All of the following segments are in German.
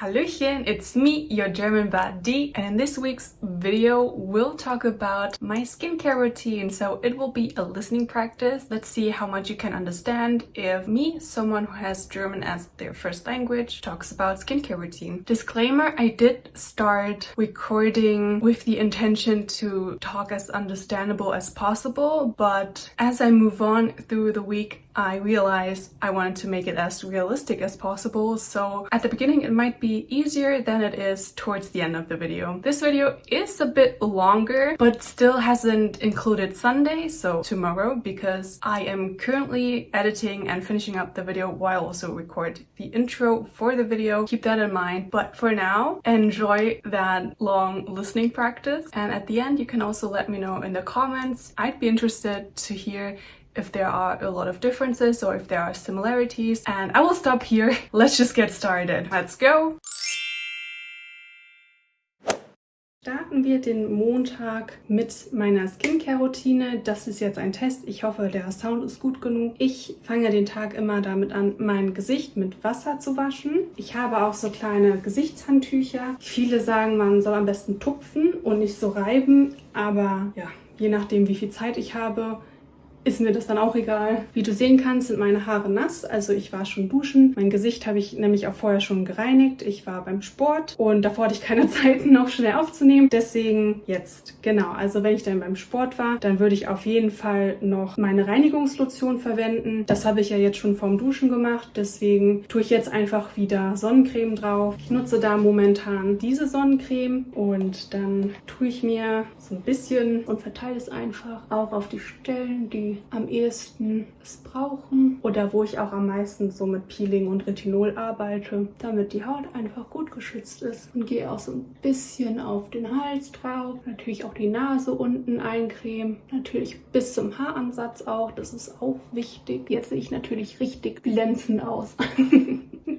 Hallöchen, it's me, your German buddy, and in this week's video we'll talk about my skincare routine. So it will be a listening practice. Let's see how much you can understand if me, someone who has German as their first language, talks about skincare routine. Disclaimer, I did start recording with the intention to talk as understandable as possible, but as I move on through the week, I realized I wanted to make it as realistic as possible, so at the beginning it might be easier than it is towards the end of the video. This video is a bit longer, but still hasn't included Sunday, so tomorrow, because I am currently editing and finishing up the video while also record the intro for the video. Keep that in mind, but for now, enjoy that long listening practice, and at the end you can also let me know in the comments. I'd be interested to hear if there are a lot of differences or if there are similarities, and I will stop here. Let's just get started. Let's go! Starten wir den Montag mit meiner Skincare-Routine. Das ist jetzt ein Test. Ich hoffe, der Sound ist gut genug. Ich fange den Tag immer damit an, mein Gesicht mit Wasser zu waschen. Ich habe auch so kleine Gesichtshandtücher. Viele sagen, man soll am besten tupfen und nicht so reiben, aber ja, je nachdem, wie viel Zeit ich habe, ist mir das dann auch egal. Wie du sehen kannst, sind meine Haare nass, also ich war schon duschen. Mein Gesicht habe ich nämlich auch vorher schon gereinigt. Ich war beim Sport und davor hatte ich keine Zeit, noch schnell aufzunehmen. Deswegen jetzt, genau, also wenn ich dann beim Sport war, dann würde ich auf jeden Fall noch meine Reinigungslotion verwenden. Das habe ich ja jetzt schon vorm Duschen gemacht, deswegen tue ich jetzt einfach wieder Sonnencreme drauf. Ich nutze da momentan diese Sonnencreme und dann tue ich mir so ein bisschen und verteile es einfach auch auf die Stellen, die am ehesten es brauchen oder wo ich auch am meisten so mit Peeling und Retinol arbeite, damit die Haut einfach gut geschützt ist. Und gehe auch so ein bisschen auf den Hals drauf, natürlich auch die Nase unten eincremen, natürlich bis zum Haaransatz auch, das ist auch wichtig. Jetzt sehe ich natürlich richtig glänzend aus.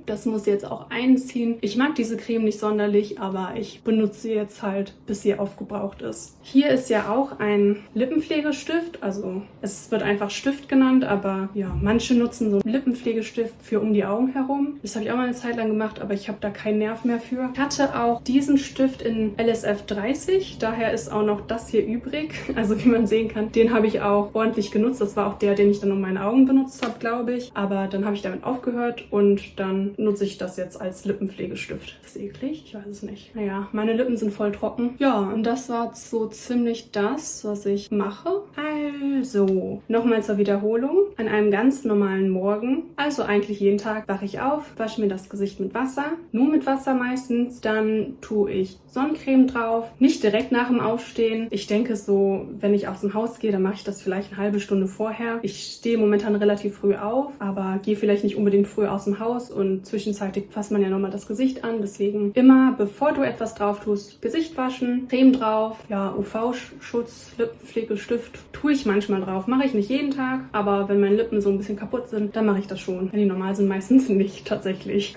Das muss jetzt auch einziehen. Ich mag diese Creme nicht sonderlich, aber ich benutze sie jetzt halt, bis sie aufgebraucht ist. Hier ist ja auch ein Lippenpflegestift, also es wird einfach Stift genannt, aber ja, manche nutzen so einen Lippenpflegestift für um die Augen herum. Das habe ich auch mal eine Zeit lang gemacht, aber ich habe da keinen Nerv mehr für. Ich hatte auch diesen Stift in LSF 30, daher ist auch noch das hier übrig. Also wie man sehen kann, den habe ich auch ordentlich genutzt. Das war auch der, den ich dann um meine Augen benutzt habe, glaube ich. Aber dann habe ich damit aufgehört und dann nutze ich das jetzt als Lippenpflegestift. Ist das eklig? Ich weiß es nicht. Naja, meine Lippen sind voll trocken. Ja, und das war so ziemlich das, was ich mache. Also, nochmal zur Wiederholung. An einem ganz normalen Morgen, also eigentlich jeden Tag, wache ich auf, wasche mir das Gesicht mit Wasser. Nur mit Wasser meistens. Dann tue ich Sonnencreme drauf. Nicht direkt nach dem Aufstehen. Ich denke so, wenn ich aus dem Haus gehe, dann mache ich das vielleicht eine halbe Stunde vorher. Ich stehe momentan relativ früh auf, aber gehe vielleicht nicht unbedingt früh aus dem Haus und zwischenzeitlich fasst man ja nochmal das Gesicht an. Deswegen immer, bevor du etwas drauf tust, Gesicht waschen, Creme drauf, ja, UV-Schutz, Lippenpflegestift tue ich manchmal drauf. Mache ich nicht jeden Tag, aber wenn meine Lippen so ein bisschen kaputt sind, dann mache ich das schon. Wenn die normal sind, meistens nicht tatsächlich.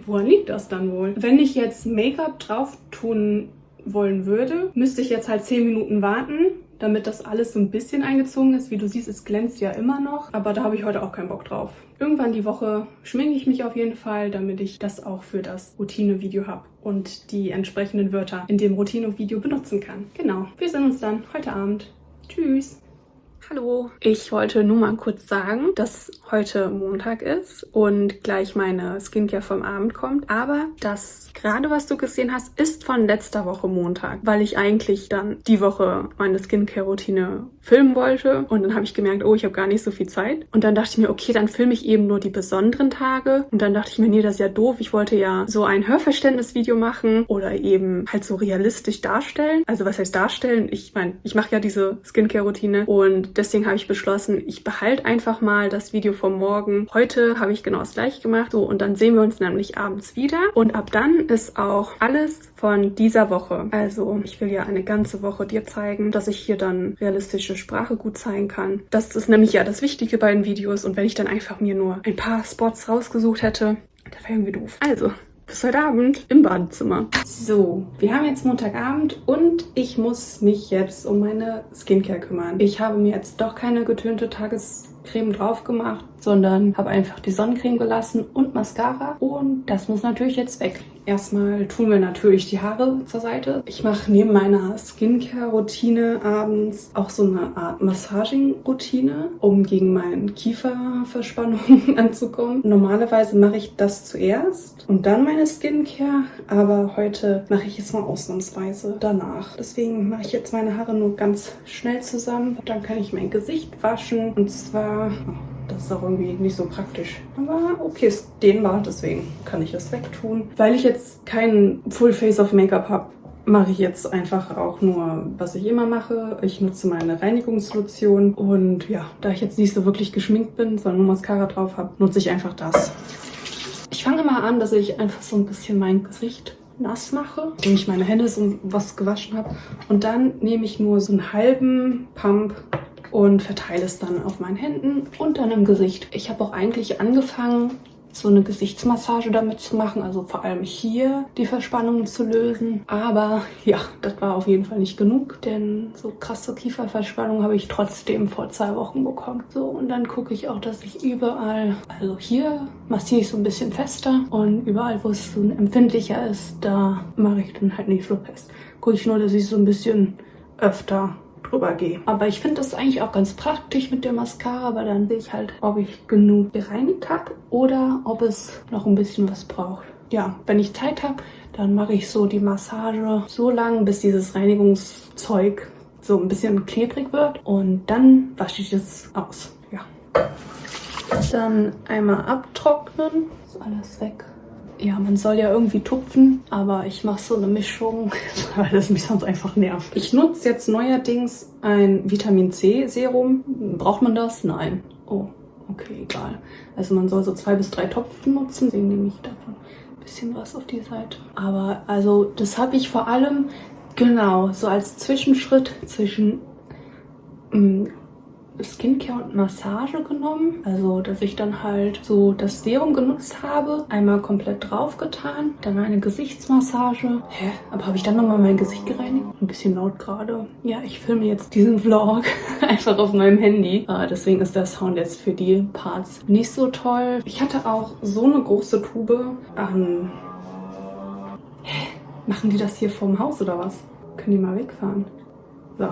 Woran liegt das dann wohl? Wenn ich jetzt Make-up drauf tun wollen würde, müsste ich jetzt halt 10 Minuten warten, damit das alles so ein bisschen eingezogen ist. Wie du siehst, es glänzt ja immer noch, aber da habe ich heute auch keinen Bock drauf. Irgendwann die Woche schminke ich mich auf jeden Fall, damit ich das auch für das Routine-Video habe und die entsprechenden Wörter in dem Routine-Video benutzen kann. Genau, wir sehen uns dann heute Abend. Tschüss! Hallo, ich wollte nur mal kurz sagen, dass heute Montag ist und gleich meine Skincare vom Abend kommt, aber das gerade, was du gesehen hast, ist von letzter Woche Montag, weil ich eigentlich dann die Woche meine Skincare-Routine filmen wollte und dann habe ich gemerkt, oh, ich habe gar nicht so viel Zeit und dann dachte ich mir, okay, dann filme ich eben nur die besonderen Tage und dann dachte ich mir, nee, das ist ja doof, ich wollte ja so ein Hörverständnis-Video machen oder eben halt so realistisch darstellen, also was heißt darstellen? Ich meine, ich mache ja diese Skincare-Routine und deswegen habe ich beschlossen, ich behalte einfach mal das Video vom Morgen. Heute habe ich genau das gleiche gemacht. So, und dann sehen wir uns nämlich abends wieder. Und ab dann ist auch alles von dieser Woche. Also ich will ja eine ganze Woche dir zeigen, dass ich hier dann realistische Sprache gut zeigen kann. Das ist nämlich ja das Wichtige bei den Videos. Und wenn ich dann einfach mir nur ein paar Spots rausgesucht hätte, das wäre irgendwie doof. Also, bis heute Abend im Badezimmer. So, wir haben jetzt Montagabend und ich muss mich jetzt um meine Skincare kümmern. Ich habe mir jetzt doch keine getönte Tagescreme drauf gemacht, sondern habe einfach die Sonnencreme gelassen und Mascara und das muss natürlich jetzt weg. Erstmal tun wir natürlich die Haare zur Seite. Ich mache neben meiner Skincare-Routine abends auch so eine Art Massaging-Routine, um gegen meine Kieferverspannungen anzukommen. Normalerweise mache ich das zuerst und dann meine Skincare, aber heute mache ich es mal ausnahmsweise danach. Deswegen mache ich jetzt meine Haare nur ganz schnell zusammen. Dann kann ich mein Gesicht waschen und zwar... Das ist auch irgendwie nicht so praktisch. Aber okay, ist dehnbar, deswegen kann ich das wegtun. Weil ich jetzt kein Full Face of Make-up habe, mache ich jetzt einfach auch nur, was ich immer mache. Ich nutze meine Reinigungslotion und ja, da ich jetzt nicht so wirklich geschminkt bin, sondern nur Mascara drauf habe, nutze ich einfach das. Ich fange mal an, dass ich einfach so ein bisschen mein Gesicht nass mache, indem ich meine Hände so was gewaschen habe. Und dann nehme ich nur so einen halben Pump und verteile es dann auf meinen Händen und dann im Gesicht. Ich habe auch eigentlich angefangen, so eine Gesichtsmassage damit zu machen, also vor allem hier die Verspannungen zu lösen. Aber ja, das war auf jeden Fall nicht genug, denn so krasse Kieferverspannungen habe ich trotzdem vor 2 Wochen bekommen. So, und dann gucke ich auch, dass ich überall, also hier massiere ich so ein bisschen fester und überall, wo es so empfindlicher ist, da mache ich dann halt nicht so fest. Gucke ich nur, dass ich so ein bisschen öfter drüber gehe. Aber ich finde das eigentlich auch ganz praktisch mit der Mascara, weil dann sehe ich halt, ob ich genug gereinigt habe oder ob es noch ein bisschen was braucht. Ja, wenn ich Zeit habe, dann mache ich so die Massage so lang, bis dieses Reinigungszeug so ein bisschen klebrig wird und dann wasche ich es aus. Ja. Dann einmal abtrocknen. Ist alles weg. Ja, man soll ja irgendwie tupfen, aber ich mache so eine Mischung, weil das mich sonst einfach nervt. Ich nutze jetzt neuerdings ein Vitamin C Serum. Braucht man das? Nein. Oh, okay, egal. Also man soll so 2 bis 3 Tropfen nutzen, deswegen nehme ich davon ein bisschen was auf die Seite. Aber also das habe ich vor allem, genau, so als Zwischenschritt zwischen Skincare und Massage genommen. Also, dass ich dann halt so das Serum genutzt habe, einmal komplett draufgetan, dann eine Gesichtsmassage. Aber habe ich dann nochmal mein Gesicht gereinigt? Ein bisschen laut gerade. Ja, ich filme jetzt diesen Vlog einfach auf meinem Handy. Deswegen ist der Sound jetzt für die Parts nicht so toll. Ich hatte auch so eine große Tube an... Machen die das hier vorm Haus oder was? Können die mal wegfahren? So.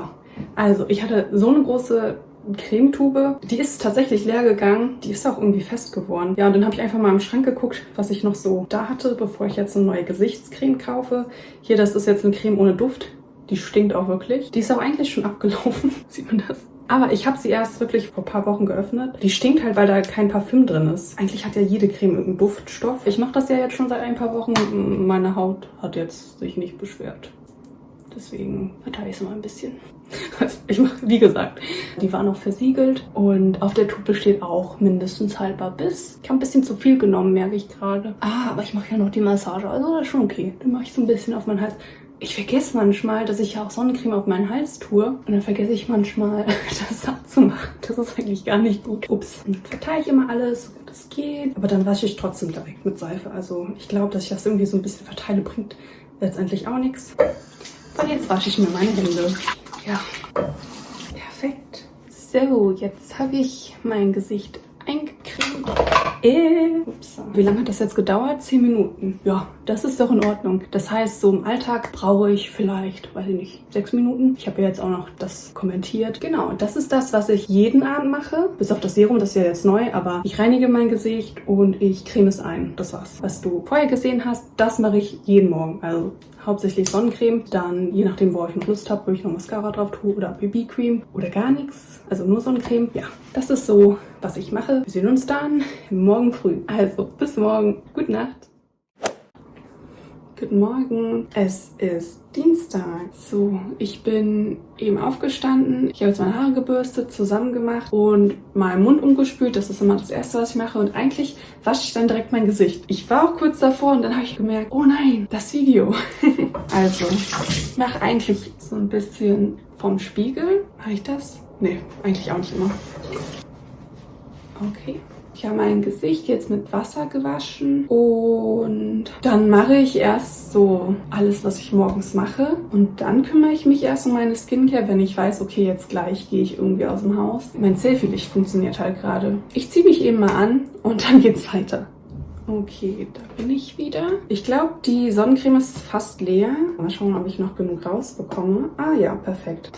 Also, ich hatte so eine große Cremetube. Die ist tatsächlich leer gegangen. Die ist auch irgendwie fest geworden. Ja, und dann habe ich einfach mal im Schrank geguckt, was ich noch so da hatte, bevor ich jetzt eine neue Gesichtscreme kaufe. Hier, das ist jetzt eine Creme ohne Duft. Die stinkt auch wirklich. Die ist auch eigentlich schon abgelaufen. Sieht man das? Aber ich habe sie erst wirklich vor ein paar Wochen geöffnet. Die stinkt halt, weil da kein Parfüm drin ist. Eigentlich hat ja jede Creme irgendeinen Duftstoff. Ich mache das ja jetzt schon seit ein paar Wochen. Meine Haut hat jetzt sich nicht beschwert. Deswegen verteile ich es mal ein bisschen. Ich mache, wie gesagt, die war noch versiegelt und auf der Tube steht auch mindestens haltbar bis. Ich habe ein bisschen zu viel genommen, merke ich gerade. Aber ich mache ja noch die Massage, also das ist schon okay. Dann mache ich so ein bisschen auf meinen Hals. Ich vergesse manchmal, dass ich ja auch Sonnencreme auf meinen Hals tue. Und dann vergesse ich manchmal, das abzumachen. Das ist eigentlich gar nicht gut. Ups. Dann verteile ich immer alles, so gut es geht. Aber dann wasche ich trotzdem direkt mit Seife. Also ich glaube, dass ich das irgendwie so ein bisschen verteile, bringt letztendlich auch nichts. Und jetzt wasche ich mir meine Hände. Ja, perfekt. So, jetzt habe ich mein Gesicht eingecremt. Ups. Wie lange hat das jetzt gedauert? 10 Minuten. Ja, das ist doch in Ordnung. Das heißt, so im Alltag brauche ich vielleicht, weiß ich nicht, 6 Minuten. Ich habe ja jetzt auch noch das kommentiert. Genau, das ist das, was ich jeden Abend mache. Bis auf das Serum, das ist ja jetzt neu, aber ich reinige mein Gesicht und ich creme es ein. Das war's. Was du vorher gesehen hast, das mache ich jeden Morgen. Also hauptsächlich Sonnencreme, dann je nachdem, wo ich noch Lust habe, wo ich noch Mascara drauf tue oder BB-Cream oder gar nichts, also nur Sonnencreme. Ja, das ist so, was ich mache. Wir sehen uns dann morgen früh. Also, bis morgen. Gute Nacht. Guten Morgen. Es ist Dienstag. So, ich bin eben aufgestanden. Ich habe jetzt meine Haare gebürstet, zusammen gemacht und meinen Mund umgespült. Das ist immer das Erste, was ich mache. Und eigentlich wasche ich dann direkt mein Gesicht. Ich war auch kurz davor und dann habe ich gemerkt, oh nein, das Video. Also, ich mache eigentlich so ein bisschen vom Spiegel. Mache ich das? Nee, eigentlich auch nicht immer. Okay. Ich habe mein Gesicht jetzt mit Wasser gewaschen und dann mache ich erst so alles, was ich morgens mache und dann kümmere ich mich erst um meine Skincare, wenn ich weiß, okay, jetzt gleich gehe ich irgendwie aus dem Haus. Mein Selfie-Licht funktioniert halt gerade. Ich ziehe mich eben mal an und dann geht's weiter. Okay, da bin ich wieder. Ich glaube, die Sonnencreme ist fast leer. Mal schauen, ob ich noch genug rausbekomme. Ah ja, perfekt.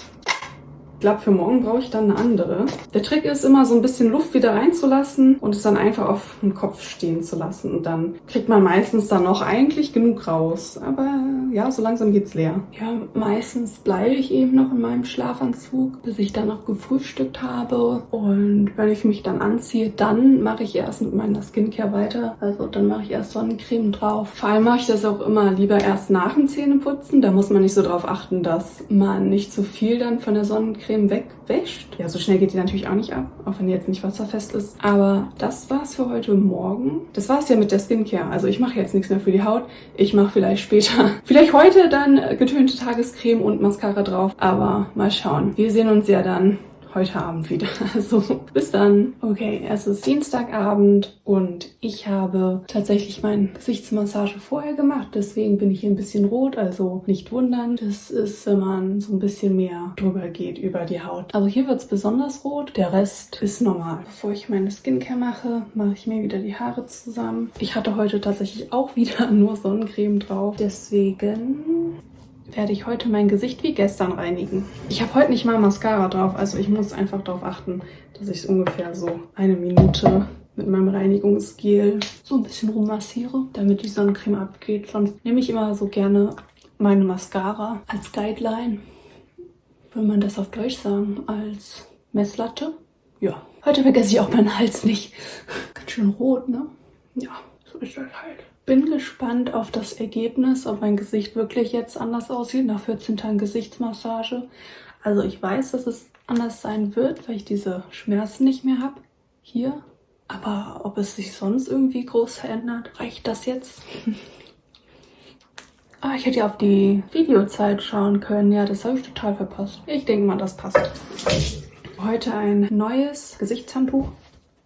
Ich glaube, für morgen brauche ich dann eine andere. Der Trick ist immer so ein bisschen Luft wieder reinzulassen und es dann einfach auf dem Kopf stehen zu lassen. Und dann kriegt man meistens dann noch eigentlich genug raus. Aber ja, so langsam geht's leer. Ja, meistens bleibe ich eben noch in meinem Schlafanzug, bis ich dann noch gefrühstückt habe. Und wenn ich mich dann anziehe, dann mache ich erst mit meiner Skincare weiter. Also dann mache ich erst Sonnencreme drauf. Vor allem mache ich das auch immer lieber erst nach dem Zähneputzen. Da muss man nicht so drauf achten, dass man nicht zu viel dann von der Sonnencreme wegwäscht. Ja, so schnell geht die natürlich auch nicht ab, auch wenn die jetzt nicht wasserfest ist. Aber das war's für heute Morgen. Das war's ja mit der Skincare. Also ich mache jetzt nichts mehr für die Haut. Ich mache vielleicht später, vielleicht heute dann getönte Tagescreme und Mascara drauf. Aber mal schauen. Wir sehen uns ja dann heute Abend wieder. Also bis dann. Okay, es ist Dienstagabend und ich habe tatsächlich meine Gesichtsmassage vorher gemacht. Deswegen bin ich hier ein bisschen rot, also nicht wundern. Das ist, wenn man so ein bisschen mehr drüber geht über die Haut. Also hier wird es besonders rot, der Rest ist normal. Bevor ich meine Skincare mache, mache ich mir wieder die Haare zusammen. Ich hatte heute tatsächlich auch wieder nur Sonnencreme drauf. Deswegen werde ich heute mein Gesicht wie gestern reinigen. Ich habe heute nicht mal Mascara drauf, also ich muss einfach darauf achten, dass ich ungefähr so eine Minute mit meinem Reinigungsgel so ein bisschen rummassiere, damit die Sonnencreme abgeht. Sonst nehme ich immer so gerne meine Mascara als Guideline. Will man das auf Deutsch sagen? Als Messlatte? Ja. Heute vergesse ich auch meinen Hals nicht. Ganz schön rot, ne? Ja, so ist das halt. Bin gespannt auf das Ergebnis, ob mein Gesicht wirklich jetzt anders aussieht nach 14 Tagen Gesichtsmassage. Also ich weiß, dass es anders sein wird, weil ich diese Schmerzen nicht mehr habe. Hier. Aber ob es sich sonst irgendwie groß verändert, reicht das jetzt? Ah, ich hätte ja auf die Videozeit schauen können. Ja, das habe ich total verpasst. Ich denke mal, das passt. Heute ein neues Gesichtshandtuch.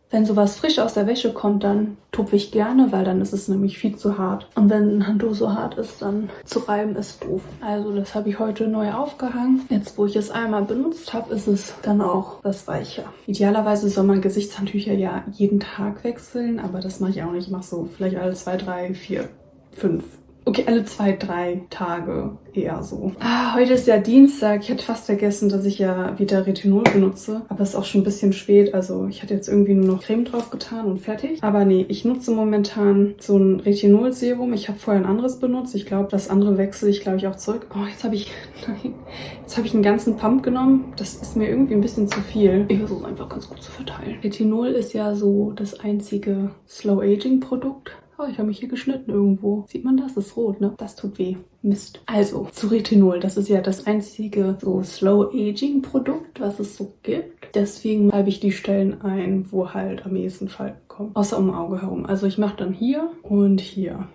Wenn sowas frisch aus der Wäsche kommt, dann tupfe ich gerne, weil dann ist es nämlich viel zu hart. Und wenn ein Handtuch so hart ist, dann zu reiben ist doof. Also das habe ich heute neu aufgehangen. Jetzt, wo ich es einmal benutzt habe, ist es dann auch was weicher. Idealerweise soll man Gesichtshandtücher ja jeden Tag wechseln, aber das mache ich auch nicht. Ich mache so vielleicht alle 2, 3, 4, 5. Okay, alle 2, 3 Tage eher so. Heute ist ja Dienstag. Ich hatte fast vergessen, dass ich ja wieder Retinol benutze. Aber es ist auch schon ein bisschen spät. Also ich hatte jetzt irgendwie nur noch Creme drauf getan und fertig. Aber nee, ich nutze momentan so ein Retinol-Serum. Ich habe vorher ein anderes benutzt. Ich glaube, das andere wechsle ich, glaube ich, auch zurück. Oh, jetzt habe ich einen ganzen Pump genommen. Das ist mir irgendwie ein bisschen zu viel. Ich versuche es einfach ganz gut zu verteilen. Retinol ist ja so das einzige Slow-Aging-Produkt. Oh, ich habe mich hier geschnitten irgendwo. Sieht man das? Das ist rot, ne? Das tut weh. Mist. Also, zu Retinol. Das ist ja das einzige so Slow-Aging-Produkt, was es so gibt. Deswegen reibe ich die Stellen ein, wo halt am ehesten Falten kommen. Außer um Auge herum. Also ich mache dann hier und hier.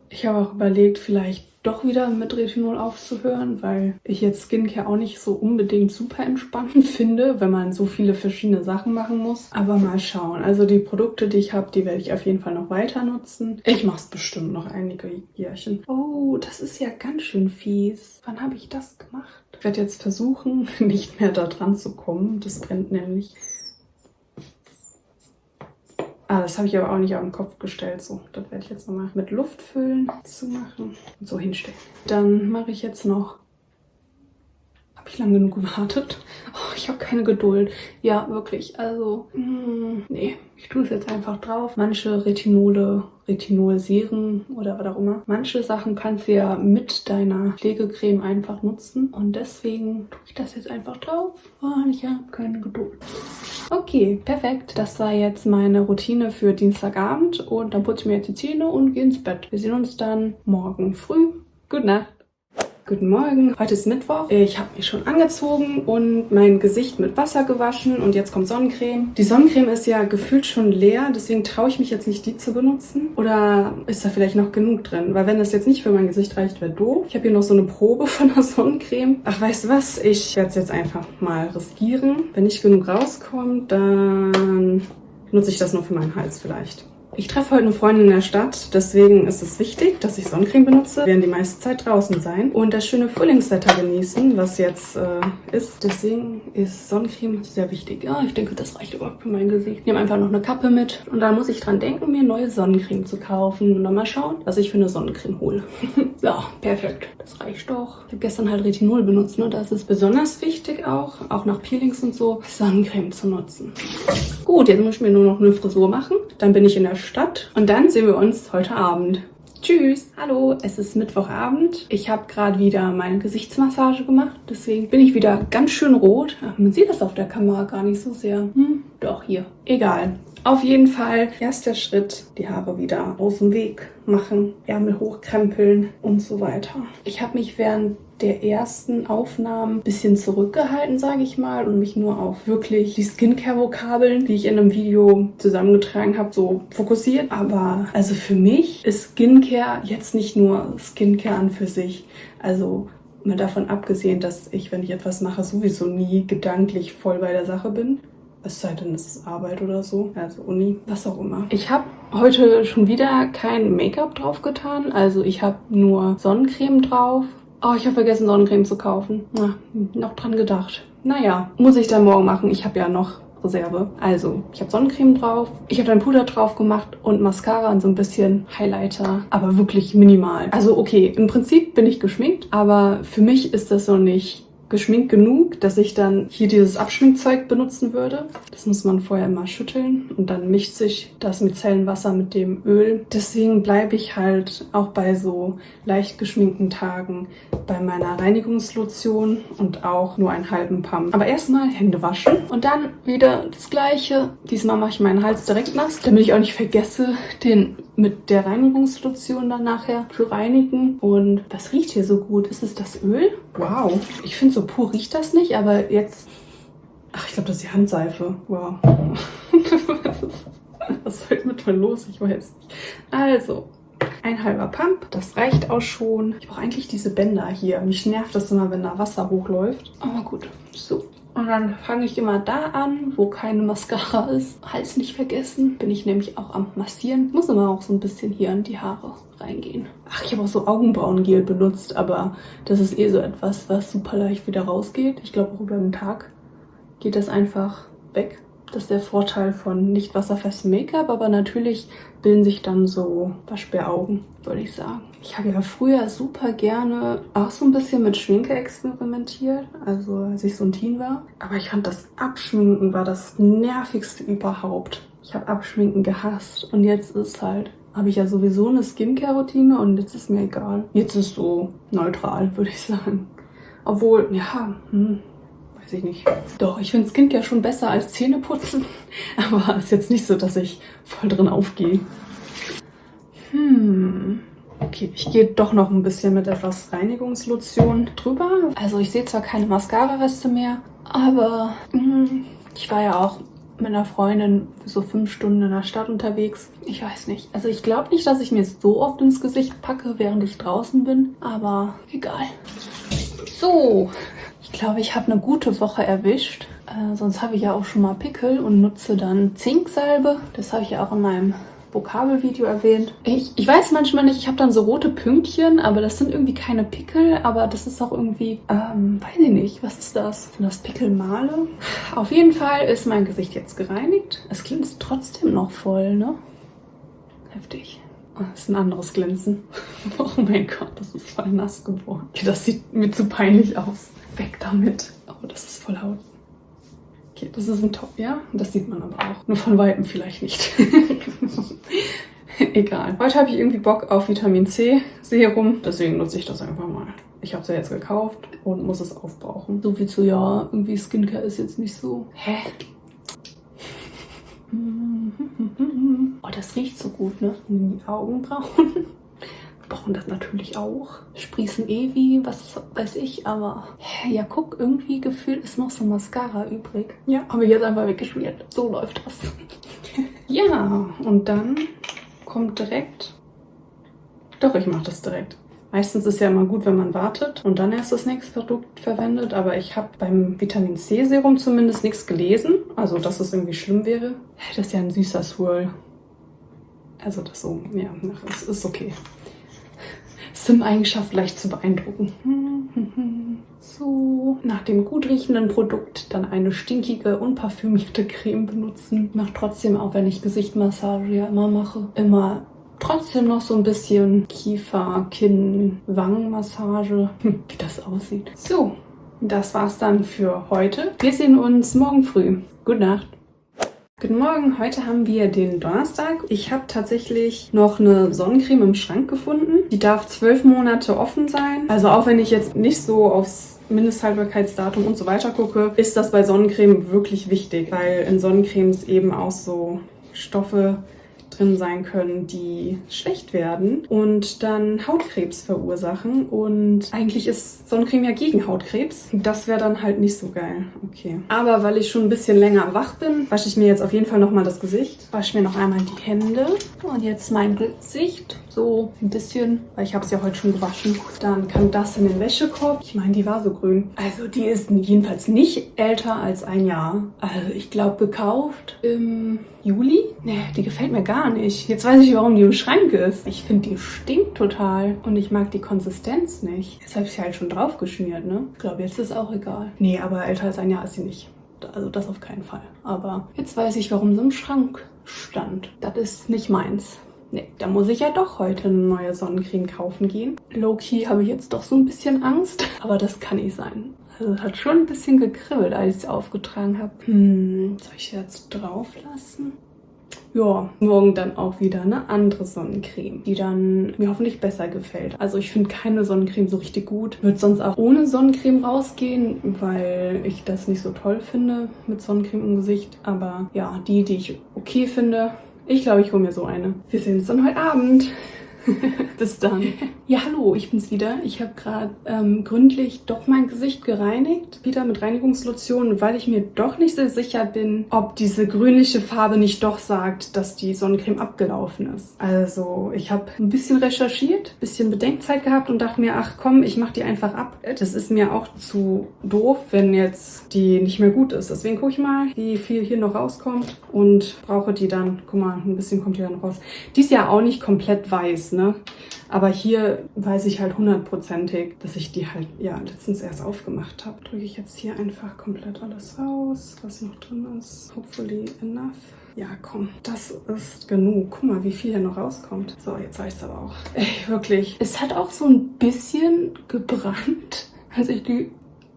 Ich habe auch überlegt, vielleicht doch wieder mit Retinol aufzuhören, weil ich jetzt Skincare auch nicht so unbedingt super entspannend finde, wenn man so viele verschiedene Sachen machen muss. Aber mal schauen. Also die Produkte, die ich habe, die werde ich auf jeden Fall noch weiter nutzen. Ich mache es bestimmt noch einige Jährchen. Oh, das ist ja ganz schön fies. Wann habe ich das gemacht? Ich werde jetzt versuchen, nicht mehr da dran zu kommen. Das brennt nämlich. Das habe ich aber auch nicht auf den Kopf gestellt. So, das werde ich jetzt nochmal mit Luft füllen zu machen und so hinstellen. Dann mache ich jetzt noch. Habe ich lang genug gewartet? Oh, ich habe keine Geduld. Ja, wirklich. Also, nee. Ich tue es jetzt einfach drauf. Manche Retinol-Serien oder was auch immer. Manche Sachen kannst du ja mit deiner Pflegecreme einfach nutzen. Und deswegen tue ich das jetzt einfach drauf. Und ich habe keine Geduld. Okay, perfekt. Das war jetzt meine Routine für Dienstagabend. Und dann putze ich mir jetzt die Zähne und gehe ins Bett. Wir sehen uns dann morgen früh. Gute Nacht. Guten Morgen, heute ist Mittwoch. Ich habe mich schon angezogen und mein Gesicht mit Wasser gewaschen und jetzt kommt Sonnencreme. Die Sonnencreme ist ja gefühlt schon leer, deswegen traue ich mich jetzt nicht, die zu benutzen. Oder ist da vielleicht noch genug drin? Weil wenn das jetzt nicht für mein Gesicht reicht, wäre doof. Ich habe hier noch so eine Probe von der Sonnencreme. Ach, weißt du was? Ich werde es jetzt einfach mal riskieren. Wenn nicht genug rauskommt, dann nutze ich das nur für meinen Hals vielleicht. Ich treffe heute eine Freundin in der Stadt, deswegen ist es wichtig, dass ich Sonnencreme benutze. Wir werden die meiste Zeit draußen sein und das schöne Frühlingswetter genießen, was jetzt ist. Deswegen ist Sonnencreme sehr wichtig. Ja, ich denke, das reicht überhaupt für mein Gesicht. Ich nehme einfach noch eine Kappe mit und dann muss ich dran denken, mir neue Sonnencreme zu kaufen und dann mal schauen, was ich für eine Sonnencreme hole. Ja, perfekt. Das reicht doch. Ich habe gestern halt Retinol benutzt, ne? Das ist besonders wichtig auch nach Peelings und so, Sonnencreme zu nutzen. Gut, jetzt muss ich mir nur noch eine Frisur machen. Dann bin ich in der Stadt und dann sehen wir uns heute Abend. Tschüss! Hallo, es ist Mittwochabend. Ich habe gerade wieder meine Gesichtsmassage gemacht, deswegen bin ich wieder ganz schön rot. Ach, man sieht das auf der Kamera gar nicht so sehr. Doch, hier. Egal. Auf jeden Fall, erster Schritt, die Haare wieder aus dem Weg machen, Ärmel hochkrempeln und so weiter. Ich habe mich während der ersten Aufnahmen ein bisschen zurückgehalten, sage ich mal, und mich nur auf wirklich die Skincare-Vokabeln, die ich in einem Video zusammengetragen habe, so fokussiert. Aber also für mich ist Skincare jetzt nicht nur Skincare an für sich. Also mal davon abgesehen, dass ich, wenn ich etwas mache, sowieso nie gedanklich voll bei der Sache bin. Es sei denn, es ist Arbeit oder so, also Uni, was auch immer. Ich habe heute schon wieder kein Make-up drauf getan, also ich habe nur Sonnencreme drauf. Oh, ich habe vergessen, Sonnencreme zu kaufen. Noch dran gedacht. Naja, muss ich dann morgen machen. Ich habe ja noch Reserve. Also, ich habe Sonnencreme drauf. Ich habe dann Puder drauf gemacht und Mascara und so ein bisschen Highlighter. Aber wirklich minimal. Also, okay, im Prinzip bin ich geschminkt. Aber für mich ist das noch nicht geschminkt genug, dass ich dann hier dieses Abschminkzeug benutzen würde. Das muss man vorher immer schütteln und dann mischt sich das Micellenwasser mit dem Öl. Deswegen bleibe ich halt auch bei so leicht geschminkten Tagen bei meiner Reinigungslotion und auch nur einen halben Pump. Aber erstmal Hände waschen und dann wieder das Gleiche. Diesmal mache ich meinen Hals direkt nass, damit ich auch nicht vergesse, den mit der Reinigungslotion dann nachher zu reinigen. Und was riecht hier so gut? Ist es das Öl? Wow. Ich finde, so pur riecht das nicht, aber jetzt... Ach, ich glaube, das ist die Handseife. Wow. Was ist heute mit mir los? Ich weiß nicht. Also, ein halber Pump. Das reicht auch schon. Ich brauche eigentlich diese Bänder hier. Mich nervt das immer, wenn da Wasser hochläuft. Aber gut. So. Und dann fange ich immer da an, wo keine Mascara ist. Hals nicht vergessen. Bin ich nämlich auch am Massieren. Muss immer auch so ein bisschen hier in die Haare reingehen. Ach, ich habe auch so Augenbrauengel benutzt, aber das ist eh so etwas, was super leicht wieder rausgeht. Ich glaube, auch über den Tag geht das einfach weg. Das ist der Vorteil von nicht wasserfestem Make-up, aber natürlich bilden sich dann so Waschbäraugen, würde ich sagen. Ich habe ja früher super gerne auch so ein bisschen mit Schminke experimentiert, also als ich so ein Teen war. Aber ich fand, das Abschminken war das Nervigste überhaupt. Ich habe Abschminken gehasst und jetzt ist halt, habe ich ja sowieso eine Skincare-Routine und jetzt ist mir egal. Jetzt ist so neutral, würde ich sagen. Obwohl, ja, weiß ich nicht. Doch, ich finde Skincare schon besser als Zähneputzen. Aber ist jetzt nicht so, dass ich voll drin aufgehe. Okay, ich gehe doch noch ein bisschen mit etwas Reinigungslotion drüber. Also ich sehe zwar keine Mascara-Reste mehr, aber ich war ja auch mit einer Freundin für so 5 Stunden in der Stadt unterwegs. Ich weiß nicht. Also ich glaube nicht, dass ich mir so oft ins Gesicht packe, während ich draußen bin. Aber egal. So. Ich glaube, ich habe eine gute Woche erwischt. Sonst habe ich ja auch schon mal Pickel und nutze dann Zinksalbe. Das habe ich ja auch in meinem Vokabelvideo erwähnt. Ich weiß manchmal nicht, ich habe dann so rote Pünktchen, aber das sind irgendwie keine Pickel. Aber das ist auch irgendwie, weiß ich nicht, was ist das? Sind das Pickelmale? Auf jeden Fall ist mein Gesicht jetzt gereinigt. Es glänzt trotzdem noch voll, ne? Heftig. Das ist ein anderes Glänzen. Oh mein Gott, das ist voll nass geworden. Okay, das sieht mir zu peinlich aus. Weg damit. Oh, das ist voll Haut. Okay, das ist ein Top, ja? Das sieht man aber auch. Nur von Weitem vielleicht nicht. Egal. Heute habe ich irgendwie Bock auf Vitamin C Serum. Deswegen nutze ich das einfach mal. Ich habe es ja jetzt gekauft und muss es aufbrauchen. So viel zu, ja, irgendwie Skincare ist jetzt nicht so... Hä? Oh, das riecht so gut, ne? Die Augenbrauen brauchen das natürlich auch. Sprießen eh wie, was weiß ich, aber ja, guck, irgendwie gefühlt ist noch so Mascara übrig. Ja, habe ich jetzt einfach weggeschmiert. So läuft das. Ja, und dann kommt direkt... Doch, ich mache das direkt. Meistens ist ja immer gut, wenn man wartet und dann erst das nächste Produkt verwendet. Aber ich habe beim Vitamin C Serum zumindest nichts gelesen. Also, dass es irgendwie schlimm wäre. Das ist ja ein süßer Swirl. Also das so, ja, es ist okay. Sim-Eigenschaft leicht zu beeindrucken. So, nach dem gut riechenden Produkt dann eine stinkige, unparfümierte Creme benutzen. Mache trotzdem, auch wenn ich Gesichtsmassage ja immer mache, immer trotzdem noch so ein bisschen Kiefer, Kinn, Wangenmassage, wie das aussieht. So, das war's dann für heute. Wir sehen uns morgen früh. Gute Nacht. Guten Morgen, heute haben wir den Donnerstag. Ich habe tatsächlich noch eine Sonnencreme im Schrank gefunden. Die darf 12 Monate offen sein. Also auch wenn ich jetzt nicht so aufs Mindesthaltbarkeitsdatum und so weiter gucke, ist das bei Sonnencreme wirklich wichtig, weil in Sonnencremes eben auch so Stoffe drin sein können, die schlecht werden und dann Hautkrebs verursachen. Und eigentlich ist Sonnencreme ja gegen Hautkrebs. Das wäre dann halt nicht so geil. Okay. Aber weil ich schon ein bisschen länger wach bin, wasche ich mir jetzt auf jeden Fall nochmal das Gesicht. Wasche mir noch einmal die Hände. Und jetzt mein Gesicht. So ein bisschen, weil ich habe es ja heute schon gewaschen. Dann kann das in den Wäschekorb. Ich meine, die war so grün. Also die ist jedenfalls nicht älter als ein Jahr. Also ich glaube gekauft im Juli. Nee, die gefällt mir gar nicht. Jetzt weiß ich, warum die im Schrank ist. Ich finde, die stinkt total. Und ich mag die Konsistenz nicht. Jetzt habe ich sie halt schon drauf geschmiert, ne? Ich glaube, jetzt ist auch egal. Nee, aber älter als ein Jahr ist sie nicht. Also das auf keinen Fall. Aber jetzt weiß ich, warum sie im Schrank stand. Das ist nicht meins. Nee, da muss ich ja doch heute eine neue Sonnencreme kaufen gehen. Low-key habe ich jetzt doch so ein bisschen Angst. Aber das kann nicht sein. Also es hat schon ein bisschen gekribbelt, als ich es aufgetragen habe. Soll ich jetzt drauf lassen? Ja, morgen dann auch wieder eine andere Sonnencreme, die dann mir hoffentlich besser gefällt. Also ich finde keine Sonnencreme so richtig gut. Würde sonst auch ohne Sonnencreme rausgehen, weil ich das nicht so toll finde mit Sonnencreme im Gesicht. Aber ja, die ich okay finde, ich glaube, ich hole mir so eine. Wir sehen uns dann heute Abend. Bis dann. Ja, hallo, ich bin's wieder. Ich habe gerade gründlich doch mein Gesicht gereinigt. Wieder mit Reinigungslotion, weil ich mir doch nicht so sicher bin, ob diese grünliche Farbe nicht doch sagt, dass die Sonnencreme abgelaufen ist. Also, ich habe ein bisschen recherchiert, ein bisschen Bedenkzeit gehabt und dachte mir, ach komm, ich mache die einfach ab. Das ist mir auch zu doof, wenn jetzt die nicht mehr gut ist. Deswegen gucke ich mal, wie viel hier noch rauskommt und brauche die dann. Guck mal, ein bisschen kommt hier dann raus. Die ist ja auch nicht komplett weiß, ne? Aber hier weiß ich halt 100%ig, dass ich die halt ja letztens erst aufgemacht habe. Drücke ich jetzt hier einfach komplett alles raus, was noch drin ist. Hopefully enough. Ja, komm, das ist genug. Guck mal, wie viel hier noch rauskommt. So, jetzt reicht's aber auch. Ey, wirklich. Es hat auch so ein bisschen gebrannt, als ich die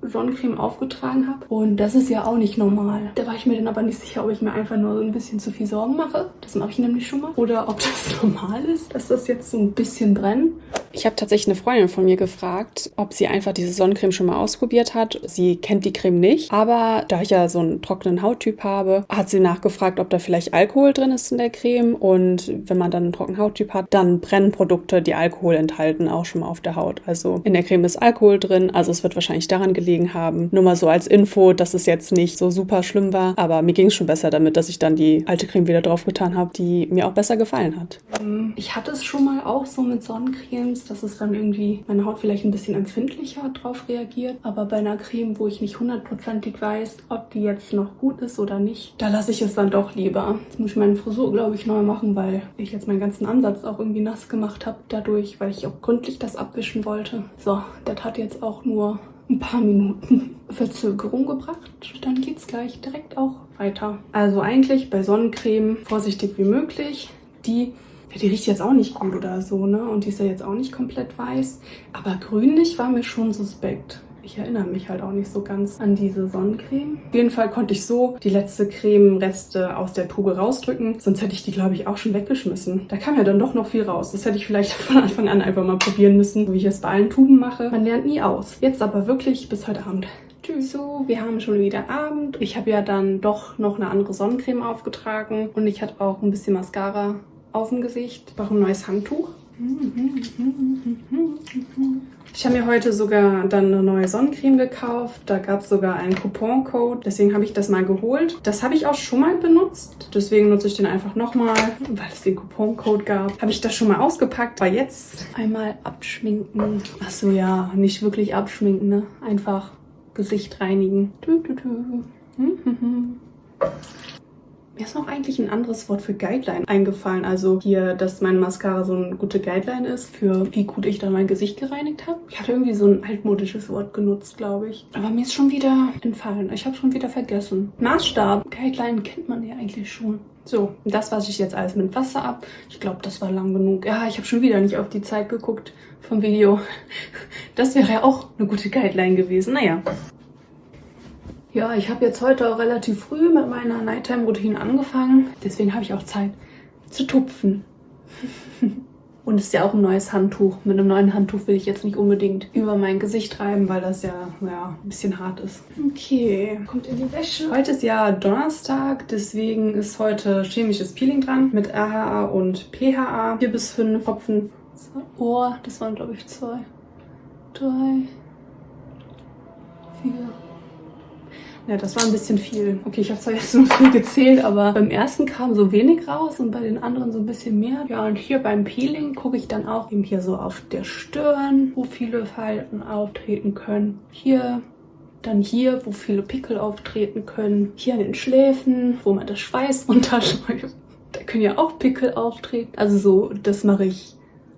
Sonnencreme aufgetragen habe. Und das ist ja auch nicht normal. Da war ich mir dann aber nicht sicher, ob ich mir einfach nur so ein bisschen zu viel Sorgen mache. Das mache ich nämlich schon mal. Oder ob das normal ist, dass das jetzt so ein bisschen brennt. Ich habe tatsächlich eine Freundin von mir gefragt, ob sie einfach diese Sonnencreme schon mal ausprobiert hat. Sie kennt die Creme nicht, aber da ich ja so einen trockenen Hauttyp habe, hat sie nachgefragt, ob da vielleicht Alkohol drin ist in der Creme. Und wenn man dann einen trockenen Hauttyp hat, dann brennen Produkte, die Alkohol enthalten, auch schon mal auf der Haut. Also in der Creme ist Alkohol drin, also es wird wahrscheinlich daran gelegen haben. Nur mal so als Info, dass es jetzt nicht so super schlimm war, aber mir ging es schon besser damit, dass ich dann die alte Creme wieder drauf getan habe, die mir auch besser gefallen hat. Ich hatte es schon mal auch so mit Sonnencremes, dass es dann irgendwie meine Haut vielleicht ein bisschen empfindlicher drauf reagiert. Aber bei einer Creme, wo ich nicht 100%ig weiß, ob die jetzt noch gut ist oder nicht, da lasse ich es dann doch lieber. Jetzt muss ich meine Frisur, glaube ich, neu machen, weil ich jetzt meinen ganzen Ansatz auch irgendwie nass gemacht habe dadurch, weil ich auch gründlich das abwischen wollte. So, das hat jetzt auch nur ein paar Minuten Verzögerung gebracht. Dann geht's gleich direkt auch weiter. Also eigentlich bei Sonnencreme vorsichtig wie möglich. Die riecht jetzt auch nicht gut oder so, ne? Und die ist ja jetzt auch nicht komplett weiß. Aber grünlich war mir schon suspekt. Ich erinnere mich halt auch nicht so ganz an diese Sonnencreme. Auf jeden Fall konnte ich so die letzte Creme-Reste aus der Tube rausdrücken. Sonst hätte ich die, glaube ich, auch schon weggeschmissen. Da kam ja dann doch noch viel raus. Das hätte ich vielleicht von Anfang an einfach mal probieren müssen, wie ich es bei allen Tuben mache. Man lernt nie aus. Jetzt aber wirklich bis heute Abend. Tschüss. So, wir haben schon wieder Abend. Ich habe ja dann doch noch eine andere Sonnencreme aufgetragen. Und ich hatte auch ein bisschen Mascara auf dem Gesicht. Ich brauche ein neues Handtuch. Ich habe mir heute sogar dann eine neue Sonnencreme gekauft. Da gab es sogar einen Couponcode. Deswegen habe ich das mal geholt. Das habe ich auch schon mal benutzt. Deswegen nutze ich den einfach nochmal, weil es den Couponcode gab. Habe ich das schon mal ausgepackt. Aber jetzt einmal abschminken. Achso, ja, nicht wirklich abschminken, ne? Einfach Gesicht reinigen. Mir ist noch eigentlich ein anderes Wort für Guideline eingefallen. Also hier, dass meine Mascara so eine gute Guideline ist, für wie gut ich dann mein Gesicht gereinigt habe. Ich hatte irgendwie so ein altmodisches Wort genutzt, glaube ich. Aber mir ist schon wieder entfallen. Ich habe schon wieder vergessen. Maßstab. Guideline kennt man ja eigentlich schon. So, das wasche ich jetzt alles mit Wasser ab. Ich glaube, das war lang genug. Ja, ich habe schon wieder nicht auf die Zeit geguckt vom Video. Das wäre ja auch eine gute Guideline gewesen. Naja. Ja, ich habe jetzt heute auch relativ früh mit meiner Nighttime-Routine angefangen. Deswegen habe ich auch Zeit zu tupfen. Und es ist ja auch ein neues Handtuch. Mit einem neuen Handtuch will ich jetzt nicht unbedingt über mein Gesicht reiben, weil das ja, ein bisschen hart ist. Okay, kommt in die Wäsche. Heute ist ja Donnerstag, deswegen ist heute chemisches Peeling dran mit AHA und PHA. 4 bis 5 Tropfen. Oh, das waren glaube ich 2, 3, 4. Ja, das war ein bisschen viel. Okay, ich habe zwar jetzt nur viel gezählt, aber beim ersten kam so wenig raus und bei den anderen so ein bisschen mehr. Ja, und hier beim Peeling gucke ich dann auch eben hier so auf der Stirn, wo viele Falten auftreten können. Hier, dann hier, wo viele Pickel auftreten können. Hier an den Schläfen, wo man das Schweiß runterläuft. Da können ja auch Pickel auftreten. Also so, das mache ich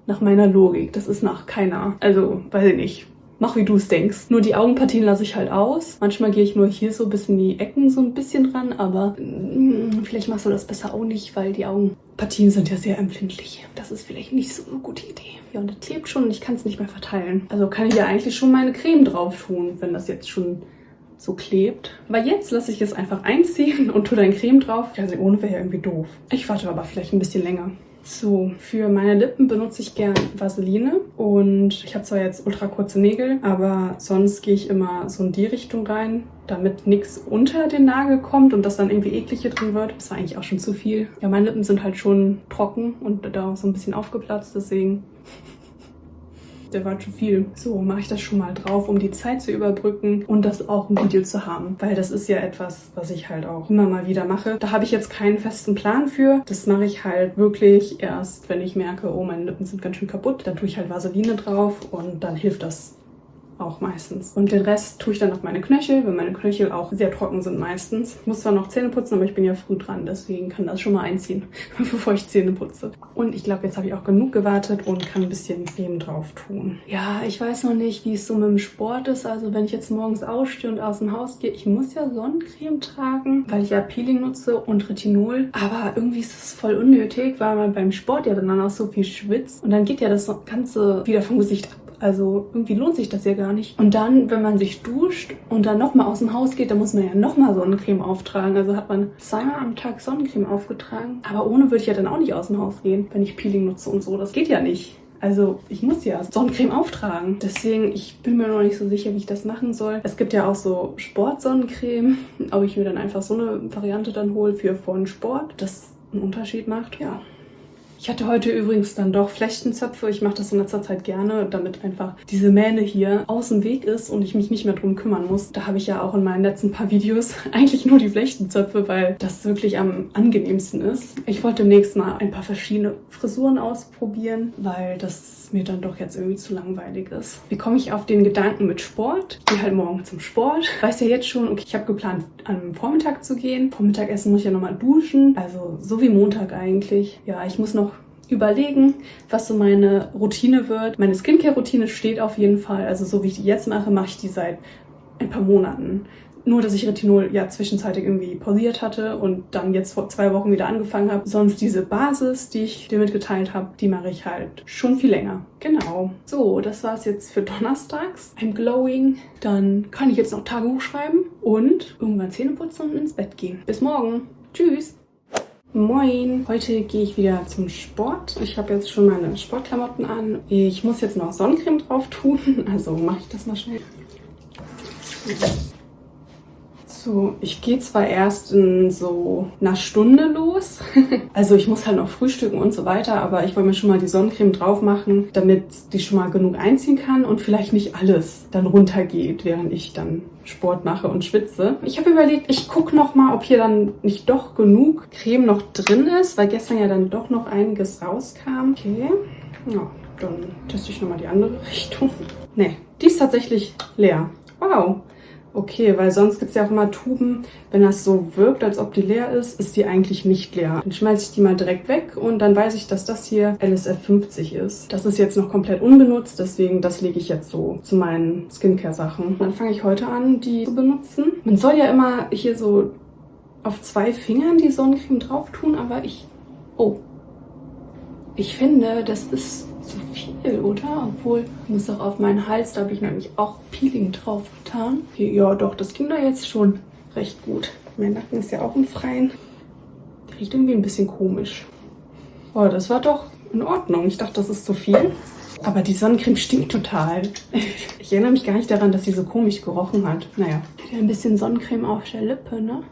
nach meiner Logik. Das ist nach keiner. Also, weiß ich nicht. Mach, wie du es denkst. Nur die Augenpartien lasse ich halt aus. Manchmal gehe ich nur hier so bis in die Ecken so ein bisschen ran, aber vielleicht machst du das besser auch nicht, weil die Augenpartien sind ja sehr empfindlich. Das ist vielleicht nicht so eine gute Idee. Ja, und das klebt schon und ich kann es nicht mehr verteilen. Also kann ich ja eigentlich schon meine Creme drauf tun, wenn das jetzt schon so klebt. Aber jetzt lasse ich es einfach einziehen und tue dann Creme drauf. Also ohne wäre ja irgendwie doof. Ich warte aber vielleicht ein bisschen länger. So, für meine Lippen benutze ich gern Vaseline und ich habe zwar jetzt ultra kurze Nägel, aber sonst gehe ich immer so in die Richtung rein, damit nichts unter den Nagel kommt und das dann irgendwie eklig hier drin wird. Das war eigentlich auch schon zu viel. Ja, meine Lippen sind halt schon trocken und da auch so ein bisschen aufgeplatzt, deswegen der war zu viel. So, mache ich das schon mal drauf, um die Zeit zu überbrücken und das auch im Video zu haben. Weil das ist ja etwas, was ich halt auch immer mal wieder mache. Da habe ich jetzt keinen festen Plan für. Das mache ich halt wirklich erst, wenn ich merke, oh, meine Lippen sind ganz schön kaputt. Dann tue ich halt Vaseline drauf und dann hilft das auch meistens. Und den Rest tue ich dann auf meine Knöchel, weil meine Knöchel auch sehr trocken sind meistens. Ich muss zwar noch Zähne putzen, aber ich bin ja früh dran, deswegen kann das schon mal einziehen, bevor ich Zähne putze. Und ich glaube, jetzt habe ich auch genug gewartet und kann ein bisschen Creme drauf tun. Ja, ich weiß noch nicht, wie es so mit dem Sport ist. Also wenn ich jetzt morgens aufstehe und aus dem Haus gehe, ich muss ja Sonnencreme tragen, weil ich ja Peeling nutze und Retinol. Aber irgendwie ist es voll unnötig, weil man beim Sport ja dann auch so viel schwitzt. Und dann geht ja das Ganze wieder vom Gesicht ab. Also irgendwie lohnt sich das ja gar nicht. Und dann, wenn man sich duscht und dann nochmal aus dem Haus geht, dann muss man ja nochmal Sonnencreme auftragen. Also hat man 2-mal am Tag Sonnencreme aufgetragen. Aber ohne würde ich ja dann auch nicht aus dem Haus gehen, wenn ich Peeling nutze und so. Das geht ja nicht. Also ich muss ja Sonnencreme auftragen. Deswegen, ich bin mir noch nicht so sicher, wie ich das machen soll. Es gibt ja auch so Sportsonnencreme. Ob ich mir dann einfach so eine Variante dann hole für vor dem Sport, das einen Unterschied macht. Ja. Ich hatte heute übrigens dann doch Flechtenzöpfe. Ich mache das in letzter Zeit gerne, damit einfach diese Mähne hier aus dem Weg ist und ich mich nicht mehr drum kümmern muss. Da habe ich ja auch in meinen letzten paar Videos eigentlich nur die Flechtenzöpfe, weil das wirklich am angenehmsten ist. Ich wollte demnächst mal ein paar verschiedene Frisuren ausprobieren, weil das mir dann doch jetzt irgendwie zu langweilig ist. Wie komme ich auf den Gedanken mit Sport? Ich gehe halt morgen zum Sport. Ich weiß ja jetzt schon, okay, ich habe geplant, am Vormittag zu gehen. Vor Mittagessen muss ich ja nochmal duschen. Also so wie Montag eigentlich. Ja, ich muss noch überlegen, was so meine Routine wird. Meine Skincare-Routine steht auf jeden Fall. Also so wie ich die jetzt mache, mache ich die seit ein paar Monaten. Nur, dass ich Retinol ja zwischenzeitlich irgendwie pausiert hatte und dann jetzt vor 2 Wochen wieder angefangen habe. Sonst diese Basis, die ich dir mitgeteilt habe, die mache ich halt schon viel länger. Genau. So, das war es jetzt für donnerstags. I'm glowing. Dann kann ich jetzt noch Tagebuch schreiben und irgendwann Zähne putzen und ins Bett gehen. Bis morgen. Tschüss. Moin! Heute gehe ich wieder zum Sport. Ich habe jetzt schon meine Sportklamotten an. Ich muss jetzt noch Sonnencreme drauf tun. Also mache ich das mal schnell. So, ich gehe zwar erst in so einer Stunde los. Also ich muss halt noch frühstücken und so weiter, aber ich wollte mir schon mal die Sonnencreme drauf machen, damit die schon mal genug einziehen kann und vielleicht nicht alles dann runtergeht, während ich dann Sport mache und schwitze. Ich habe überlegt, ich gucke noch mal, ob hier dann nicht doch genug Creme noch drin ist, weil gestern ja dann doch noch einiges rauskam. Okay, ja, dann teste ich nochmal die andere Richtung. Ne, die ist tatsächlich leer. Wow. Okay, weil sonst gibt es ja auch immer Tuben, wenn das so wirkt, als ob die leer ist die eigentlich nicht leer. Dann schmeiße ich die mal direkt weg und dann weiß ich, dass das hier LSF 50 ist. Das ist jetzt noch komplett unbenutzt, deswegen das lege ich jetzt so zu meinen Skincare-Sachen. Dann fange ich heute an, die zu benutzen. Man soll ja immer hier so auf 2 Fingern die Sonnencreme drauf tun, aber ich finde, das ist zu viel, oder? Obwohl, ich muss auch auf meinen Hals, da habe ich nämlich auch Peeling drauf getan. Ja, doch, das ging da jetzt schon recht gut. Mein Nacken ist ja auch im Freien. Der riecht irgendwie ein bisschen komisch. Oh, das war doch in Ordnung. Ich dachte, das ist zu viel. Aber die Sonnencreme stinkt total. Ich erinnere mich gar nicht daran, dass sie so komisch gerochen hat. Naja, ein bisschen Sonnencreme auf der Lippe, ne?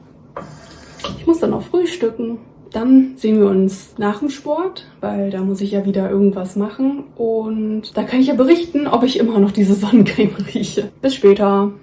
Ich muss dann auch frühstücken. Dann sehen wir uns nach dem Sport, weil da muss ich ja wieder irgendwas machen. Und da kann ich ja berichten, ob ich immer noch diese Sonnencreme rieche. Bis später.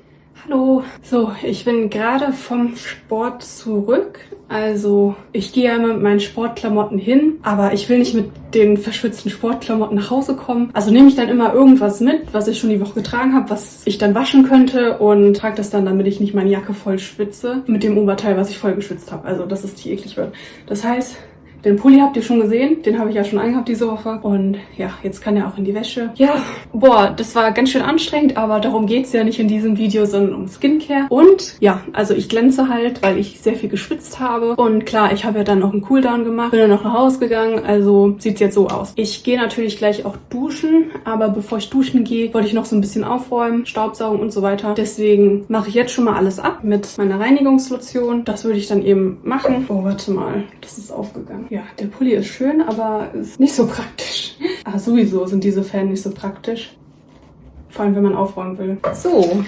Hallo. So, ich bin gerade vom Sport zurück. Also, ich gehe ja immer mit meinen Sportklamotten hin, aber ich will nicht mit den verschwitzten Sportklamotten nach Hause kommen. Also nehme ich dann immer irgendwas mit, was ich schon die Woche getragen habe, was ich dann waschen könnte und trage das dann, damit ich nicht meine Jacke voll schwitze mit dem Oberteil, was ich voll geschwitzt habe. Also, dass es nicht eklig wird. Das heißt, den Pulli habt ihr schon gesehen, den habe ich ja schon angehabt diese Woche. Und ja, jetzt kann er auch in die Wäsche. Ja, boah, das war ganz schön anstrengend, aber darum geht's ja nicht in diesem Video, sondern um Skincare. Und ja, also ich glänze halt, weil ich sehr viel geschwitzt habe. Und klar, ich habe ja dann noch einen Cooldown gemacht, bin dann noch nach Hause gegangen, also sieht's jetzt so aus. Ich gehe natürlich gleich auch duschen, aber bevor ich duschen gehe, wollte ich noch so ein bisschen aufräumen, Staubsaugen und so weiter. Deswegen mache ich jetzt schon mal alles ab mit meiner Reinigungslotion. Das würde ich dann eben machen. Oh, warte mal, das ist aufgegangen. Ja, der Pulli ist schön, aber ist nicht so praktisch. Ah, sowieso sind diese Fäden nicht so praktisch. Vor allem, wenn man aufräumen will. So,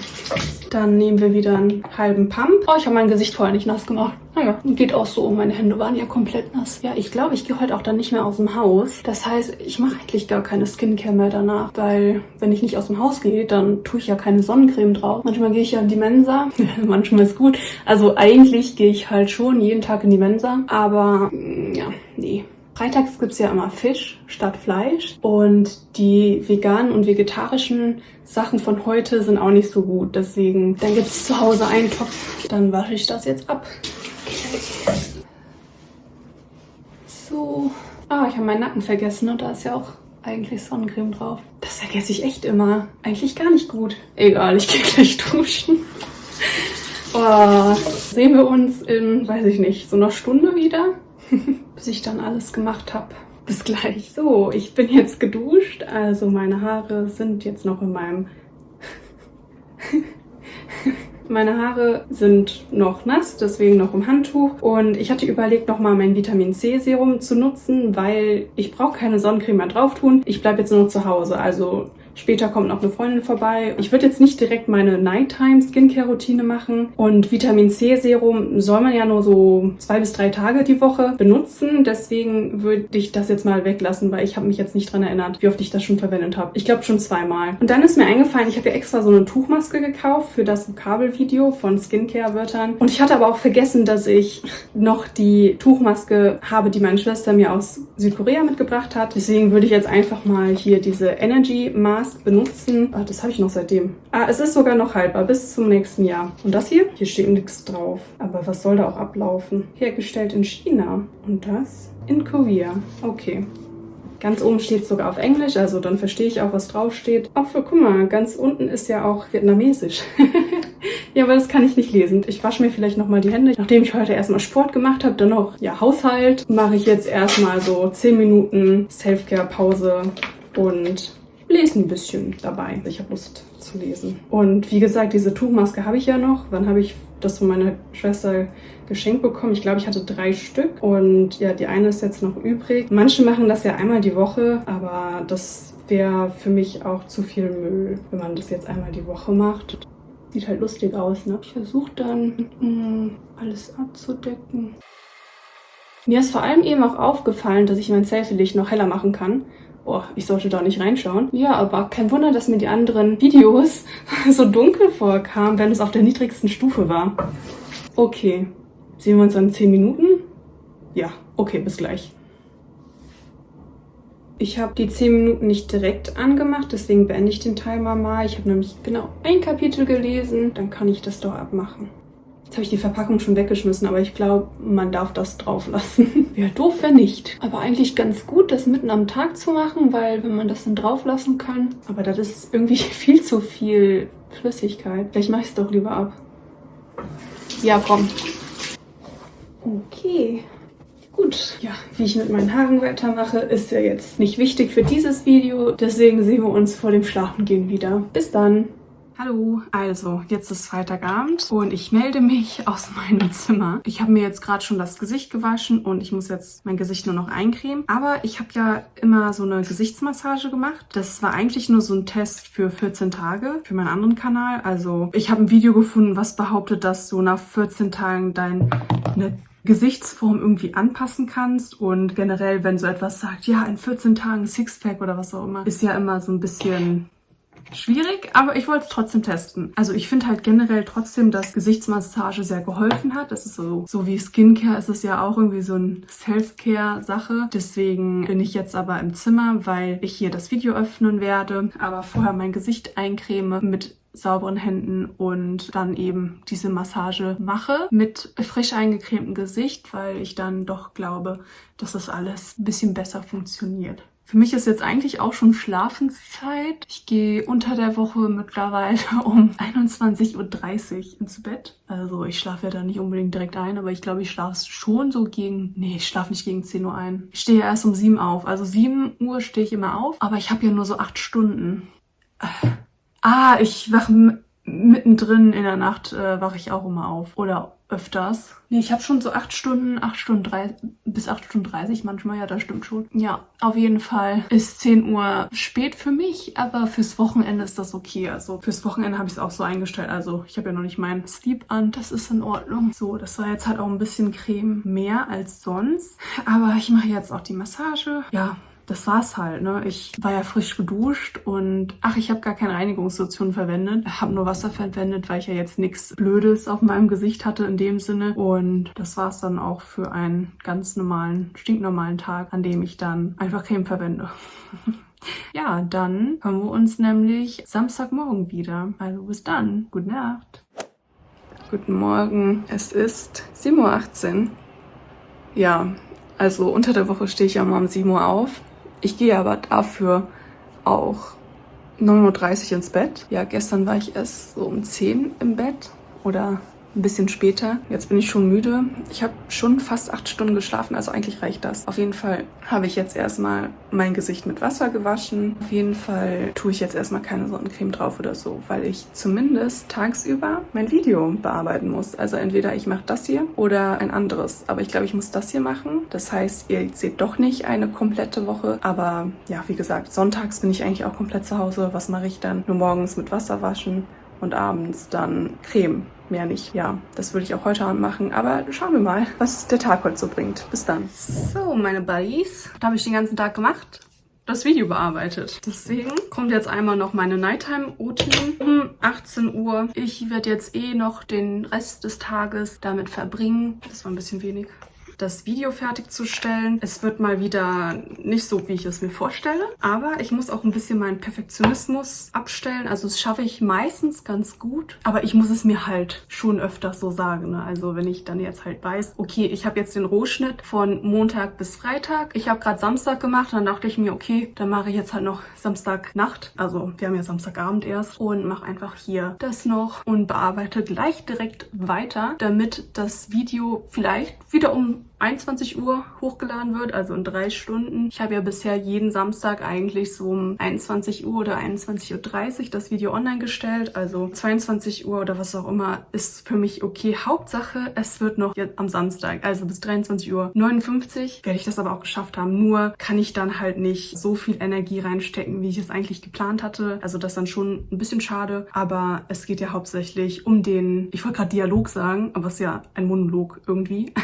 dann nehmen wir wieder einen halben Pump. Oh, ich habe mein Gesicht vorher nicht nass gemacht. Naja, geht auch so. Meine Hände waren ja komplett nass. Ja, ich glaube, ich gehe heute auch dann nicht mehr aus dem Haus. Das heißt, ich mache eigentlich gar keine Skincare mehr danach. Weil, wenn ich nicht aus dem Haus gehe, dann tue ich ja keine Sonnencreme drauf. Manchmal gehe ich ja in die Mensa. Manchmal ist gut. Also eigentlich gehe ich halt schon jeden Tag in die Mensa. Aber, ja, nee. Freitags gibt es ja immer Fisch statt Fleisch und die veganen und vegetarischen Sachen von heute sind auch nicht so gut. Deswegen, dann gibt es zu Hause einen Topf. Dann wasche ich das jetzt ab. So. Ah, ich habe meinen Nacken vergessen und da ist ja auch eigentlich Sonnencreme drauf. Das vergesse ich echt immer. Eigentlich gar nicht gut. Egal, ich gehe gleich duschen. Oh, sehen wir uns in, weiß ich nicht, so einer Stunde wieder? Bis ich dann alles gemacht habe. Bis gleich. So, ich bin jetzt geduscht. Also meine Haare sind jetzt noch in meinem... Meine Haare sind noch nass, deswegen noch im Handtuch. Und ich hatte überlegt, nochmal mein Vitamin C Serum zu nutzen, weil ich brauche keine Sonnencreme mehr drauf tun. Ich bleibe jetzt nur noch zu Hause. Also später kommt noch eine Freundin vorbei. Ich würde jetzt nicht direkt meine Nighttime Skincare Routine machen. Und Vitamin C Serum soll man ja nur so 2 bis 3 Tage die Woche benutzen. Deswegen würde ich das jetzt mal weglassen, weil ich habe mich jetzt nicht dran erinnert, wie oft ich das schon verwendet habe. Ich glaube schon 2-mal. Und dann ist mir eingefallen, ich habe ja extra so eine Tuchmaske gekauft für das Vokabelvideo von Skincare-Wörtern. Und ich hatte aber auch vergessen, dass ich noch die Tuchmaske habe, die meine Schwester mir aus Südkorea mitgebracht hat. Deswegen würde ich jetzt einfach mal hier diese Energy Mask benutzen. Ah, das habe ich noch seitdem. Ah, es ist sogar noch haltbar bis zum nächsten Jahr. Und das hier? Hier steht nichts drauf. Aber was soll da auch ablaufen? Hergestellt in China. Und das in Korea. Okay. Ganz oben steht es sogar auf Englisch, also dann verstehe ich auch, was draufsteht. Auch für, guck mal, ganz unten ist ja auch vietnamesisch. Ja, aber das kann ich nicht lesen. Ich wasche mir vielleicht nochmal die Hände. Nachdem ich heute erstmal Sport gemacht habe, dann noch ja, Haushalt, mache ich jetzt erstmal so 10 Minuten Selfcare-Pause und lese ein bisschen dabei. Ich habe Lust zu lesen. Und wie gesagt, diese Tuchmaske habe ich ja noch. Wann habe ich das von meiner Schwester geschenkt bekommen? Ich glaube, ich hatte 3 Stück. Und ja, die eine ist jetzt noch übrig. Manche machen das ja einmal die Woche, aber das wäre für mich auch zu viel Müll, wenn man das jetzt einmal die Woche macht. Sieht halt lustig aus, ne? Ich versuche dann alles abzudecken. Mir ist vor allem eben auch aufgefallen, dass ich mein Selfie-Licht noch heller machen kann. Boah, ich sollte da nicht reinschauen. Ja, aber kein Wunder, dass mir die anderen Videos so dunkel vorkamen, wenn es auf der niedrigsten Stufe war. Okay, sehen wir uns dann 10 Minuten? Ja, okay, bis gleich. Ich habe die 10 Minuten nicht direkt angemacht, deswegen beende ich den Timer mal. Ich habe nämlich genau ein Kapitel gelesen, dann kann ich das doch abmachen. Jetzt habe ich die Verpackung schon weggeschmissen, aber ich glaube, man darf das drauf lassen. Wäre doof, wenn nicht. Aber eigentlich ganz gut, das mitten am Tag zu machen, weil wenn man das dann drauf lassen kann. Aber das ist irgendwie viel zu viel Flüssigkeit. Vielleicht mache ich es doch lieber ab. Ja, komm. Okay. Gut, ja, wie ich mit meinen Haaren weitermache, ist ja jetzt nicht wichtig für dieses Video. Deswegen sehen wir uns vor dem Schlafengehen wieder. Bis dann. Hallo, also jetzt ist Freitagabend und ich melde mich aus meinem Zimmer. Ich habe mir jetzt gerade schon das Gesicht gewaschen und ich muss jetzt mein Gesicht nur noch eincremen. Aber ich habe ja immer so eine Gesichtsmassage gemacht. Das war eigentlich nur so ein Test für 14 Tage für meinen anderen Kanal. Also ich habe ein Video gefunden, was behauptet, dass du nach 14 Tagen deine Gesichtsform irgendwie anpassen kannst und generell, wenn so etwas sagt, ja, in 14 Tagen Sixpack oder was auch immer, ist ja immer so ein bisschen schwierig, aber ich wollte es trotzdem testen. Also ich finde halt generell trotzdem, dass Gesichtsmassage sehr geholfen hat. Das ist so wie Skincare, ist es ja auch irgendwie so eine Self-Care-Sache. Deswegen bin ich jetzt aber im Zimmer, weil ich hier das Video öffnen werde, aber vorher mein Gesicht eincreme mit sauberen Händen und dann eben diese Massage mache mit frisch eingecremtem Gesicht, weil ich dann doch glaube, dass das alles ein bisschen besser funktioniert. Für mich ist jetzt eigentlich auch schon Schlafenszeit. Ich gehe unter der Woche mittlerweile um 21:30 Uhr ins Bett. Also ich schlafe ja da nicht unbedingt direkt ein, aber ich glaube, ich schlafe schon so gegen... Nee, ich schlafe nicht gegen 10 Uhr ein. Ich stehe ja erst um 7 auf. Also 7 Uhr stehe ich immer auf, aber ich habe ja nur so 8 Stunden. Ich wache mittendrin in der Nacht, wache ich auch immer auf. Oder öfters. Nee, ich habe schon so 8 Stunden, 8:30 manchmal, ja, das stimmt schon. Ja, auf jeden Fall ist 10 Uhr spät für mich, aber fürs Wochenende ist das okay. Also fürs Wochenende habe ich es auch so eingestellt. Also ich habe ja noch nicht meinen Sleep an, das ist in Ordnung. So, das war jetzt halt auch ein bisschen Creme mehr als sonst. Aber ich mache jetzt auch die Massage. Ja. Das war's halt, ne? Ich war ja frisch geduscht und ich habe gar keine Reinigungslotion verwendet. Ich habe nur Wasser verwendet, weil ich ja jetzt nichts Blödes auf meinem Gesicht hatte in dem Sinne. Und das war's dann auch für einen ganz normalen, stinknormalen Tag, an dem ich dann einfach Creme verwende. Ja, dann hören wir uns nämlich Samstagmorgen wieder. Also bis dann. Gute Nacht. Guten Morgen. Es ist 7:18 Uhr. Ja, also unter der Woche stehe ich ja mal um 7 Uhr auf. Ich gehe aber dafür auch 9:30 Uhr ins Bett. Ja, gestern war ich erst so um 10 im Bett oder ein bisschen später. Jetzt bin ich schon müde. Ich habe schon fast 8 Stunden geschlafen, also eigentlich reicht das. Auf jeden Fall habe ich jetzt erstmal mein Gesicht mit Wasser gewaschen. Auf jeden Fall tue ich jetzt erstmal keine Sonnencreme drauf oder so, weil ich zumindest tagsüber mein Video bearbeiten muss. Also entweder ich mache das hier oder ein anderes. Aber ich glaube, ich muss das hier machen. Das heißt, ihr seht doch nicht eine komplette Woche. Aber ja, wie gesagt, sonntags bin ich eigentlich auch komplett zu Hause. Was mache ich dann? Nur morgens mit Wasser waschen und abends dann Creme. Mehr nicht. Ja, das würde ich auch heute Abend machen. Aber schauen wir mal, was der Tag heute so bringt. Bis dann. So, meine Buddies. Da habe ich den ganzen Tag gemacht. Das Video bearbeitet. Deswegen kommt jetzt einmal noch meine Nighttime-Routine um 18 Uhr. Ich werde jetzt noch den Rest des Tages damit verbringen. Das war ein bisschen wenig. Das Video fertigzustellen. Es wird mal wieder nicht so, wie ich es mir vorstelle, aber ich muss auch ein bisschen meinen Perfektionismus abstellen. Also das schaffe ich meistens ganz gut, aber ich muss es mir halt schon öfters so sagen, ne? Also wenn ich dann jetzt halt weiß, okay, ich habe jetzt den Rohschnitt von Montag bis Freitag. Ich habe gerade Samstag gemacht, dann dachte ich mir, okay, dann mache ich jetzt halt noch Samstagnacht. Also wir haben ja Samstagabend erst und mache einfach hier das noch und bearbeite gleich direkt weiter, damit das Video vielleicht wieder um 21 Uhr hochgeladen wird, also in 3 Stunden. Ich habe ja bisher jeden Samstag eigentlich so um 21 Uhr oder 21:30 Uhr das Video online gestellt. Also 22 Uhr oder was auch immer ist für mich okay. Hauptsache, es wird noch jetzt am Samstag, also bis 23:59 Uhr werde ich das aber auch geschafft haben. Nur kann ich dann halt nicht so viel Energie reinstecken, wie ich es eigentlich geplant hatte. Also das ist dann schon ein bisschen schade, aber es geht ja hauptsächlich um den, ich wollte gerade Dialog sagen, aber es ist ja ein Monolog irgendwie.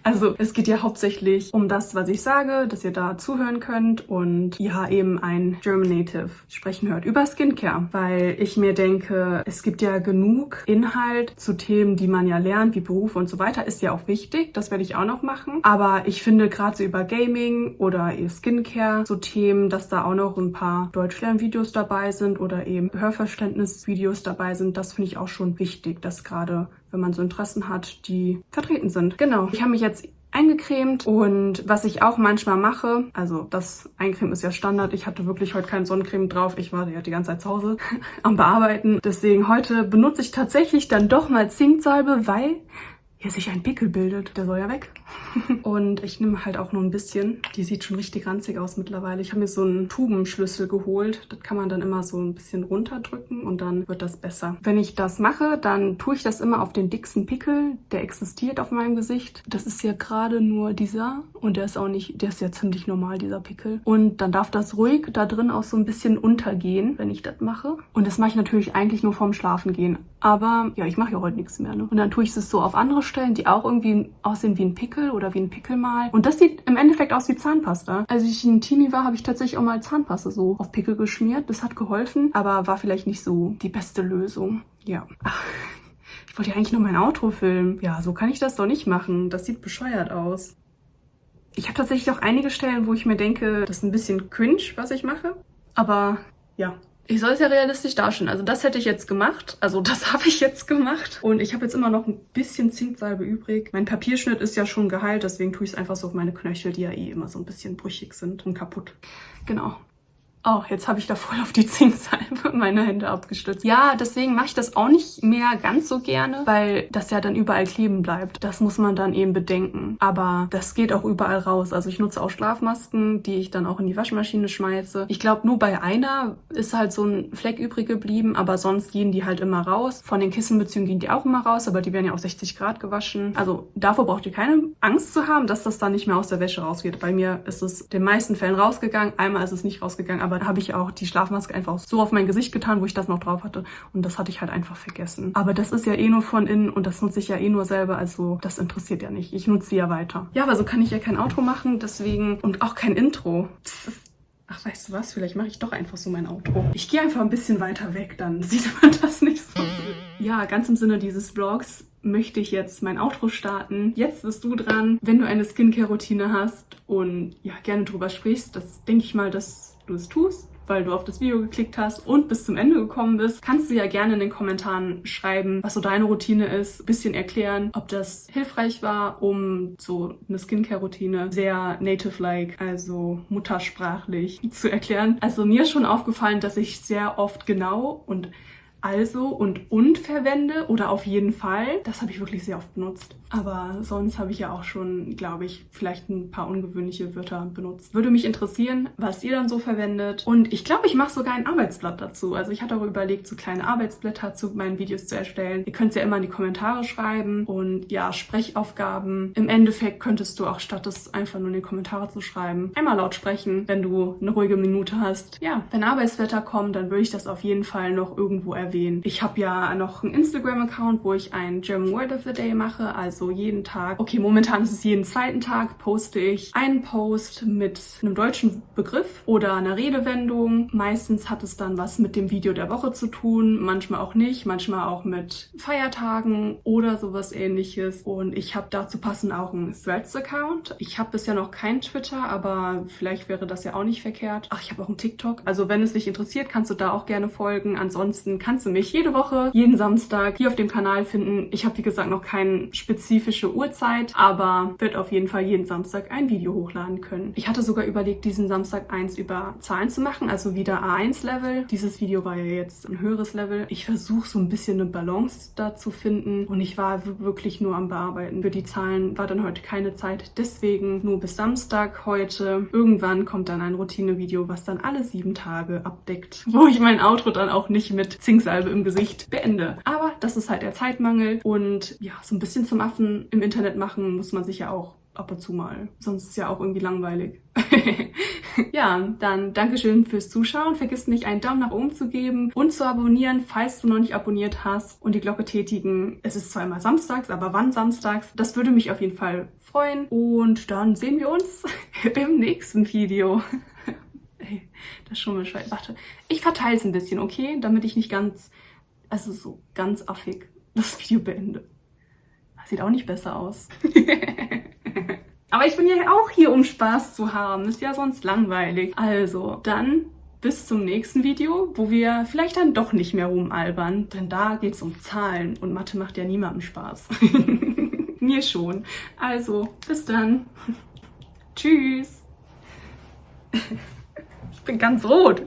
Also es es geht ja hauptsächlich um das, was ich sage, dass ihr da zuhören könnt und ja eben ein German Native sprechen hört über Skincare, weil ich mir denke, es gibt ja genug Inhalt zu Themen, die man ja lernt, wie Berufe und so weiter, ist ja auch wichtig, das werde ich auch noch machen, aber ich finde gerade so über Gaming oder Skincare so Themen, dass da auch noch ein paar Deutschlernvideos dabei sind oder eben Hörverständnisvideos dabei sind, das finde ich auch schon wichtig, dass gerade, wenn man so Interessen hat, die vertreten sind. Genau, ich habe mich jetzt eingecremt und was ich auch manchmal mache, also das Eincremen ist ja Standard, ich hatte wirklich heute keine Sonnencreme drauf, ich war ja die ganze Zeit zu Hause am Bearbeiten, deswegen heute benutze ich tatsächlich dann doch mal Zinksalbe, weil hier sich ein Pickel bildet. Der soll ja weg. Und ich nehme halt auch nur ein bisschen. Die sieht schon richtig ranzig aus mittlerweile. Ich habe mir so einen Tubenschlüssel geholt. Das kann man dann immer so ein bisschen runterdrücken und dann wird das besser. Wenn ich das mache, dann tue ich das immer auf den dicksten Pickel, der existiert auf meinem Gesicht. Das ist ja gerade nur dieser und der ist auch nicht, der ist ja ziemlich normal, dieser Pickel. Und dann darf das ruhig da drin auch so ein bisschen untergehen, wenn ich das mache. Und das mache ich natürlich eigentlich nur vorm Schlafengehen. Aber ja, ich mache ja heute nichts mehr, ne? Und dann tue ich es so auf andere Stellen, die auch irgendwie aussehen wie ein Pickel oder wie ein Pickelmal. Und das sieht im Endeffekt aus wie Zahnpasta. Als ich ein Teenie war, habe ich tatsächlich auch mal Zahnpasta so auf Pickel geschmiert. Das hat geholfen, aber war vielleicht nicht so die beste Lösung. Ja. Ach, ich wollte ja eigentlich nur mein Outro filmen. Ja, so kann ich das doch nicht machen. Das sieht bescheuert aus. Ich habe tatsächlich auch einige Stellen, wo ich mir denke, das ist ein bisschen cringe, was ich mache. Aber ja. Ich soll es ja realistisch darstellen. Also das hätte ich jetzt gemacht. Also das habe ich jetzt gemacht. Und ich habe jetzt immer noch ein bisschen Zinksalbe übrig. Mein Papierschnitt ist ja schon geheilt, deswegen tue ich es einfach so auf meine Knöchel, die ja eh immer so ein bisschen brüchig sind und kaputt. Genau. Oh, jetzt habe ich da voll auf die Zinksalbe meine Hände abgestützt. Ja, deswegen mache ich das auch nicht mehr ganz so gerne, weil das ja dann überall kleben bleibt. Das muss man dann eben bedenken. Aber das geht auch überall raus. Also ich nutze auch Schlafmasken, die ich dann auch in die Waschmaschine schmeiße. Ich glaube, nur bei einer ist halt so ein Fleck übrig geblieben, aber sonst gehen die halt immer raus. Von den Kissenbezügen gehen die auch immer raus, aber die werden ja auf 60 Grad gewaschen. Also davor braucht ihr keine Angst zu haben, dass das dann nicht mehr aus der Wäsche rausgeht. Bei mir ist es in den meisten Fällen rausgegangen. Einmal ist es nicht rausgegangen, aber da habe ich auch die Schlafmaske einfach so auf mein Gesicht getan, wo ich das noch drauf hatte. Und das hatte ich halt einfach vergessen. Aber das ist ja eh nur von innen und das nutze ich ja eh nur selber. Also das interessiert ja nicht. Ich nutze sie ja weiter. Ja, aber so kann ich ja kein Outro machen, deswegen und auch kein Intro. Ach, weißt du was? Vielleicht mache ich doch einfach so mein Outro. Ich gehe einfach ein bisschen weiter weg, dann sieht man das nicht so. Ja, ganz im Sinne dieses Vlogs möchte ich jetzt mein Outro starten. Jetzt bist du dran. Wenn du eine Skincare-Routine hast und ja, gerne drüber sprichst, das denke ich mal, dass du es tust, weil du auf das Video geklickt hast und bis zum Ende gekommen bist, kannst du ja gerne in den Kommentaren schreiben, was so deine Routine ist, ein bisschen erklären, ob das hilfreich war, um so eine Skincare-Routine sehr native-like, also muttersprachlich zu erklären. Also mir ist schon aufgefallen, dass ich sehr oft genau und also und verwende oder auf jeden Fall. Das habe ich wirklich sehr oft benutzt. Aber sonst habe ich ja auch schon, glaube ich, vielleicht ein paar ungewöhnliche Wörter benutzt. Würde mich interessieren, was ihr dann so verwendet. Und ich glaube, ich mache sogar ein Arbeitsblatt dazu. Also ich hatte auch überlegt, so kleine Arbeitsblätter zu meinen Videos zu erstellen. Ihr könnt es ja immer in die Kommentare schreiben. Und ja, Sprechaufgaben. Im Endeffekt könntest du auch, statt es einfach nur in die Kommentare zu schreiben, einmal laut sprechen, wenn du eine ruhige Minute hast. Ja, wenn Arbeitsblätter kommen, dann würde ich das auf jeden Fall noch irgendwo erwähnen. Ich habe ja noch einen Instagram-Account, wo ich ein German Word of the Day mache. Also jeden Tag, okay, momentan ist es jeden zweiten Tag, poste ich einen Post mit einem deutschen Begriff oder einer Redewendung. Meistens hat es dann was mit dem Video der Woche zu tun, manchmal auch nicht, manchmal auch mit Feiertagen oder sowas ähnliches. Und ich habe dazu passend auch einen Threads-Account. Ich habe bisher noch kein Twitter, aber vielleicht wäre das ja auch nicht verkehrt. Ach, ich habe auch einen TikTok. Also wenn es dich interessiert, kannst du da auch gerne folgen. Ansonsten kannst du mich jede Woche, jeden Samstag hier auf dem Kanal finden. Ich habe, wie gesagt, noch keine spezifische Uhrzeit, aber wird auf jeden Fall jeden Samstag ein Video hochladen können. Ich hatte sogar überlegt, diesen Samstag 1 über Zahlen zu machen, also wieder A1-Level. Dieses Video war ja jetzt ein höheres Level. Ich versuche so ein bisschen eine Balance da zu finden und ich war wirklich nur am Bearbeiten. Für die Zahlen war dann heute keine Zeit, deswegen nur bis Samstag heute. Irgendwann kommt dann ein Routine-Video, was dann alle 7 Tage abdeckt, wo ich mein Outro dann auch nicht mit Zinksalbe im Gesicht beende. Aber das ist halt der Zeitmangel und ja, so ein bisschen zum Affen im Internet machen muss man sich ja auch ab und zu mal. Sonst ist es ja auch irgendwie langweilig. Ja, dann Dankeschön fürs Zuschauen. Vergiss nicht, einen Daumen nach oben zu geben und zu abonnieren, falls du noch nicht abonniert hast und die Glocke tätigen. Es ist zwar immer samstags, aber wann samstags? Das würde mich auf jeden Fall freuen. Und dann sehen wir uns im nächsten Video. Ey, das Schummelschwein. Warte, ich verteile es ein bisschen, okay? Damit ich nicht ganz, also so ganz affig das Video beende. Das sieht auch nicht besser aus. Aber ich bin ja auch hier, um Spaß zu haben. Ist ja sonst langweilig. Also, dann bis zum nächsten Video, wo wir vielleicht dann doch nicht mehr rumalbern. Denn da geht es um Zahlen und Mathe macht ja niemandem Spaß. Mir schon. Also, bis dann. Tschüss. Ich bin ganz rot.